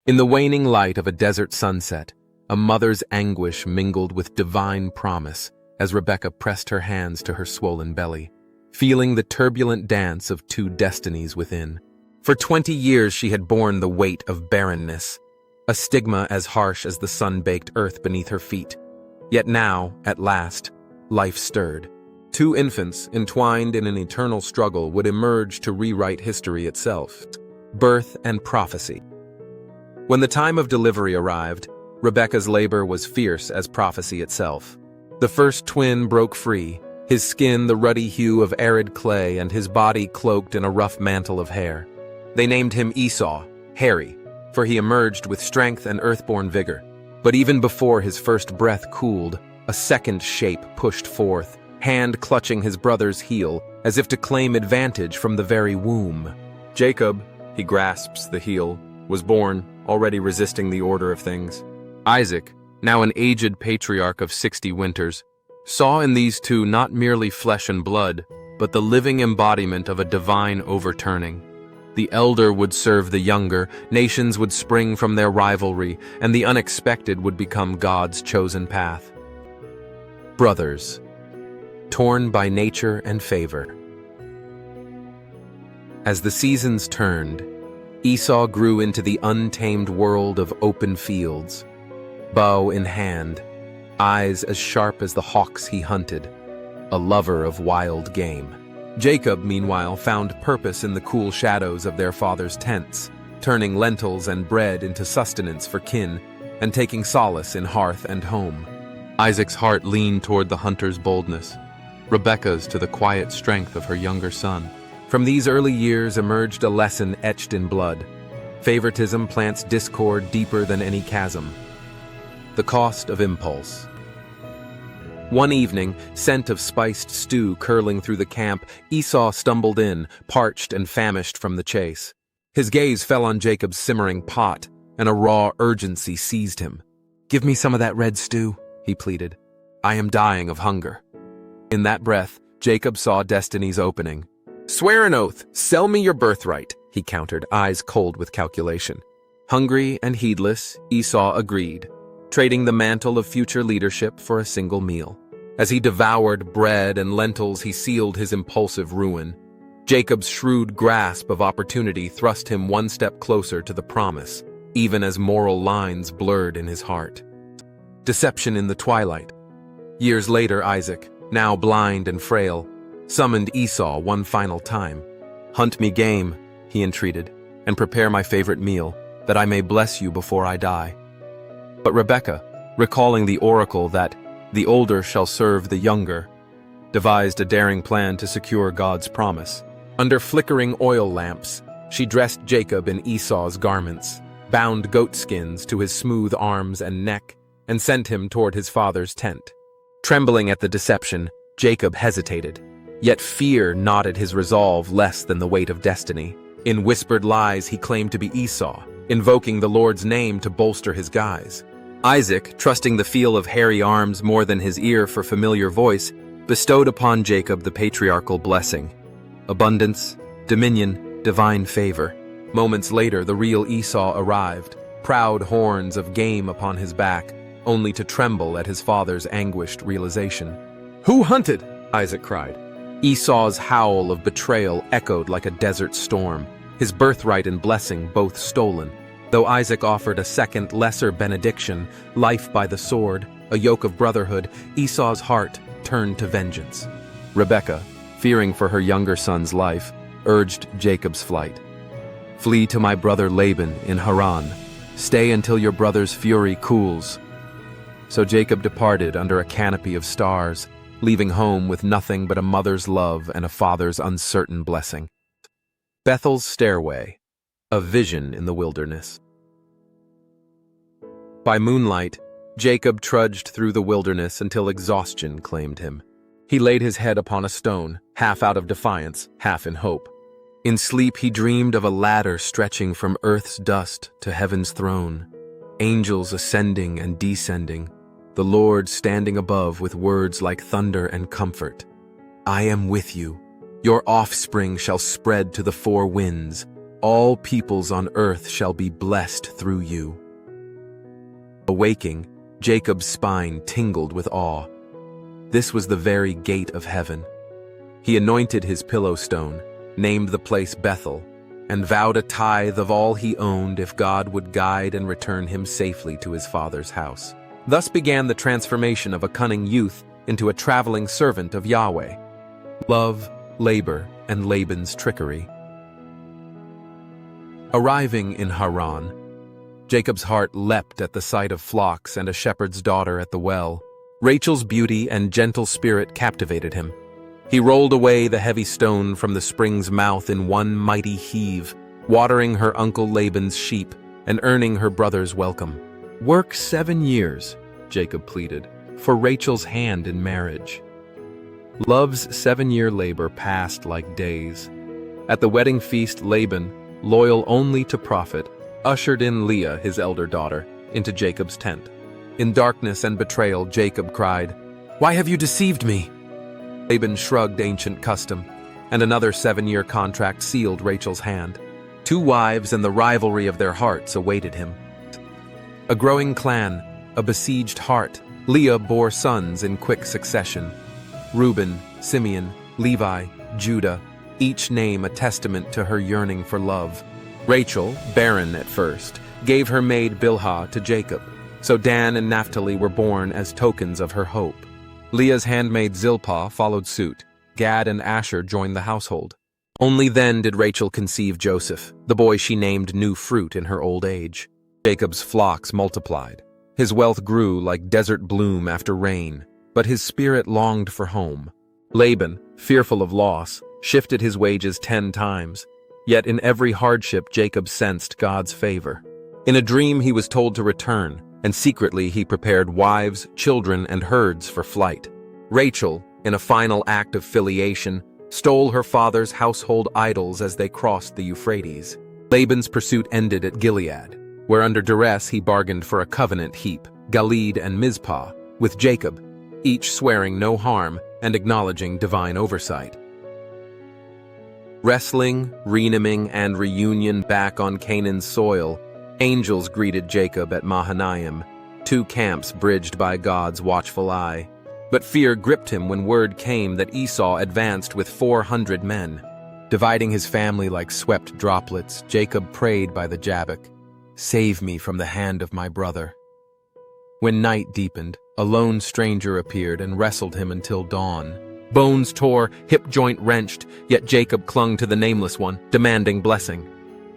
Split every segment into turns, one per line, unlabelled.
In the waning light of a desert sunset, a mother's anguish mingled with divine promise as Rebekah pressed her hands to her swollen belly, feeling the turbulent dance of two destinies within. For 20 years she had borne the weight of barrenness, a stigma as harsh as the sun-baked earth beneath her feet. Yet now, at last, life stirred. Two infants, entwined in an eternal struggle, would emerge to rewrite history itself. Birth and prophecy. When the time of delivery arrived, Rebekah's labor was fierce as prophecy itself. The first twin broke free, his skin the ruddy hue of arid clay and his body cloaked in a rough mantle of hair. They named him Esau, hairy, for he emerged with strength and earthborn vigor. But even before his first breath cooled, a second shape pushed forth, hand clutching his brother's heel, as if to claim advantage from the very womb. Jacob, he grasps the heel, was born, already resisting the order of things. Isaac, now an aged patriarch of 60 winters, saw in these two not merely flesh and blood, but the living embodiment of a divine overturning. The elder would serve the younger, nations would spring from their rivalry, and the unexpected would become God's chosen path. Brothers, torn by nature and favor. As the seasons turned, Esau grew into the untamed world of open fields, bow in hand, eyes as sharp as the hawks he hunted, a lover of wild game. Jacob, meanwhile, found purpose in the cool shadows of their father's tents, turning lentils and bread into sustenance for kin, and taking solace in hearth and home. Isaac's heart leaned toward the hunter's boldness, Rebekah's to the quiet strength of her younger son. From these early years emerged a lesson etched in blood. Favoritism plants discord deeper than any chasm. The cost of impulse. One evening, scent of spiced stew curling through the camp, Esau stumbled in, parched and famished from the chase. His gaze fell on Jacob's simmering pot, and a raw urgency seized him. "Give me some of that red stew," he pleaded. "I am dying of hunger." In that breath, Jacob saw destiny's opening. "Swear an oath, sell me your birthright," he countered, eyes cold with calculation. Hungry and heedless, Esau agreed, trading the mantle of future leadership for a single meal. As he devoured bread and lentils, he sealed his impulsive ruin. Jacob's shrewd grasp of opportunity thrust him one step closer to the promise, even as moral lines blurred in his heart. Deception in the twilight. Years later, Isaac, now blind and frail, summoned Esau one final time. "Hunt me game," he entreated, "and prepare my favorite meal, that I may bless you before I die." But Rebekah, recalling the oracle that the older shall serve the younger, devised a daring plan to secure God's promise. Under flickering oil lamps, she dressed Jacob in Esau's garments, bound goat skins to his smooth arms and neck, and sent him toward his father's tent. Trembling at the deception, Jacob hesitated, yet fear knotted his resolve less than the weight of destiny. In whispered lies he claimed to be Esau, invoking the Lord's name to bolster his guise. Isaac, trusting the feel of hairy arms more than his ear for familiar voice, bestowed upon Jacob the patriarchal blessing. Abundance, dominion, divine favor. Moments later, the real Esau arrived, proud horns of game upon his back, only to tremble at his father's anguished realization. "Who hunted?" Isaac cried. Esau's howl of betrayal echoed like a desert storm, his birthright and blessing both stolen. Though Isaac offered a second, lesser benediction, life by the sword, a yoke of brotherhood, Esau's heart turned to vengeance. Rebekah, fearing for her younger son's life, urged Jacob's flight. "Flee to my brother Laban in Haran. Stay until your brother's fury cools." So Jacob departed under a canopy of stars, leaving home with nothing but a mother's love and a father's uncertain blessing. Bethel's stairway. A vision in the wilderness. By moonlight, Jacob trudged through the wilderness until exhaustion claimed him. He laid his head upon a stone, half out of defiance, half in hope. In sleep he dreamed of a ladder stretching from earth's dust to heaven's throne, angels ascending and descending, the Lord standing above with words like thunder and comfort. "I am with you. Your offspring shall spread to the four winds. All peoples on earth shall be blessed through you." Awaking, Jacob's spine tingled with awe. This was the very gate of heaven. He anointed his pillow stone, named the place Bethel, and vowed a tithe of all he owned if God would guide and return him safely to his father's house. Thus began the transformation of a cunning youth into a traveling servant of Yahweh. Love, labor, and Laban's trickery. Arriving in Haran, Jacob's heart leapt at the sight of flocks and a shepherd's daughter at the well. Rachel's beauty and gentle spirit captivated him. He rolled away the heavy stone from the spring's mouth in one mighty heave, watering her uncle Laban's sheep and earning her brother's welcome. "Work 7 years," Jacob pleaded, "for Rachel's hand in marriage." Love's 7-year labor passed like days. At the wedding feast, Laban, loyal only to profit, ushered in Leah, his elder daughter, into Jacob's tent. In darkness and betrayal, Jacob cried, "Why have you deceived me?" Laban shrugged ancient custom, and another 7-year contract sealed Rachel's hand. 2 wives and the rivalry of their hearts awaited him. A growing clan, a besieged heart, Leah bore sons in quick succession. Reuben, Simeon, Levi, Judah, each name a testament to her yearning for love. Rachel, barren at first, gave her maid Bilhah to Jacob, so Dan and Naphtali were born as tokens of her hope. Leah's handmaid Zilpah followed suit. Gad and Asher joined the household. Only then did Rachel conceive Joseph, the boy she named New Fruit in her old age. Jacob's flocks multiplied. His wealth grew like desert bloom after rain, but his spirit longed for home. Laban, fearful of loss, shifted his wages 10 times. Yet in every hardship Jacob sensed God's favor. In a dream he was told to return, and secretly he prepared wives, children, and herds for flight. Rachel, in a final act of filiation, stole her father's household idols as they crossed the Euphrates. Laban's pursuit ended at Gilead, where under duress he bargained for a covenant heap, Gilead and Mizpah, with Jacob, each swearing no harm and acknowledging divine oversight. Wrestling, renaming, and reunion back on Canaan's soil, angels greeted Jacob at Mahanaim, 2 camps bridged by God's watchful eye. But fear gripped him when word came that Esau advanced with 400 men. Dividing his family like swept droplets, Jacob prayed by the Jabbok, "Save me from the hand of my brother." When night deepened, a lone stranger appeared and wrestled him until dawn. Bones tore, hip joint wrenched, yet Jacob clung to the nameless one, demanding blessing.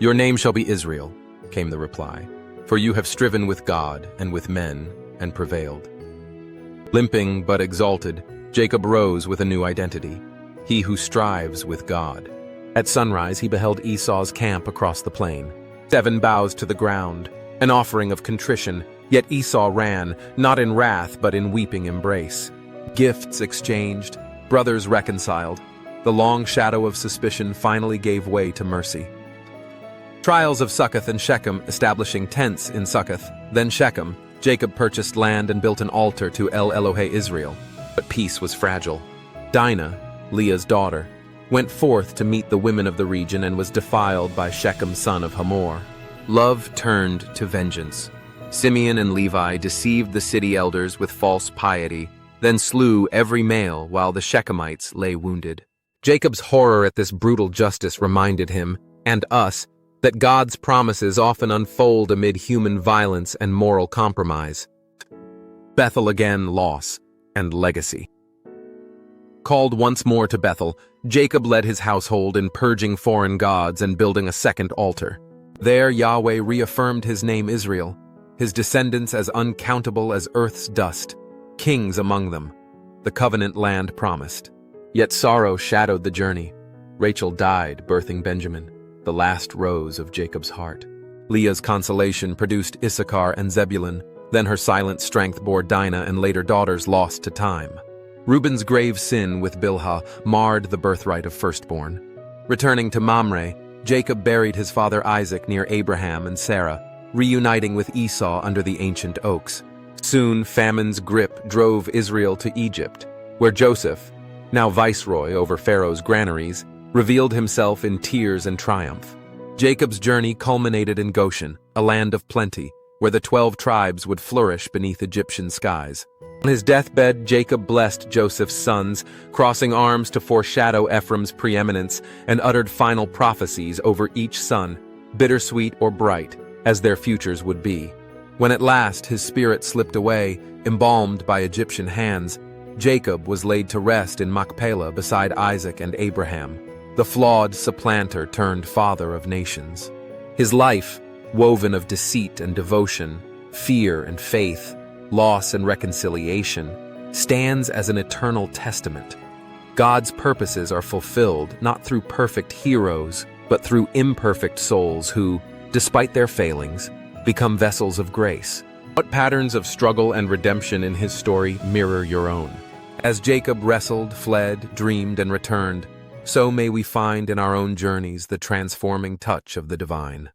"Your name shall be Israel," came the reply, "for you have striven with God and with men and prevailed." Limping but exalted, Jacob rose with a new identity, he who strives with God. At sunrise he beheld Esau's camp across the plain. 7 bows to the ground, an offering of contrition, yet Esau ran, not in wrath but in weeping embrace. Gifts exchanged, brothers reconciled, the long shadow of suspicion finally gave way to mercy. Trials of Succoth and Shechem, establishing tents in Succoth, then Shechem, Jacob purchased land and built an altar to El Elohe Israel, but peace was fragile. Dinah, Leah's daughter, went forth to meet the women of the region and was defiled by Shechem son of Hamor. Love turned to vengeance. Simeon and Levi deceived the city elders with false piety, then slew every male while the Shechemites lay wounded. Jacob's horror at this brutal justice reminded him, and us, that God's promises often unfold amid human violence and moral compromise. Bethel again, loss and legacy. Called once more to Bethel, Jacob led his household in purging foreign gods and building a second altar. There Yahweh reaffirmed his name Israel, his descendants as uncountable as earth's dust, kings among them, the covenant land promised. Yet sorrow shadowed the journey. Rachel died, birthing Benjamin, the last rose of Jacob's heart. Leah's consolation produced Issachar and Zebulun, then her silent strength bore Dinah and later daughters lost to time. Reuben's grave sin with Bilhah marred the birthright of firstborn. Returning to Mamre, Jacob buried his father Isaac near Abraham and Sarah, reuniting with Esau under the ancient oaks. Soon famine's grip drove Israel to Egypt, where Joseph, now viceroy over Pharaoh's granaries, revealed himself in tears and triumph. Jacob's journey culminated in Goshen, a land of plenty, where the 12 tribes would flourish beneath Egyptian skies. On his deathbed, Jacob blessed Joseph's sons, crossing arms to foreshadow Ephraim's preeminence, and uttered final prophecies over each son, bittersweet or bright, as their futures would be. When at last his spirit slipped away, embalmed by Egyptian hands, Jacob was laid to rest in Machpelah beside Isaac and Abraham, the flawed supplanter turned father of nations. His life, woven of deceit and devotion, fear and faith, loss and reconciliation, stands as an eternal testament. God's purposes are fulfilled not through perfect heroes, but through imperfect souls who, despite their failings, become vessels of grace. What patterns of struggle and redemption in his story mirror your own? As Jacob wrestled, fled, dreamed, and returned, so may we find in our own journeys the transforming touch of the divine.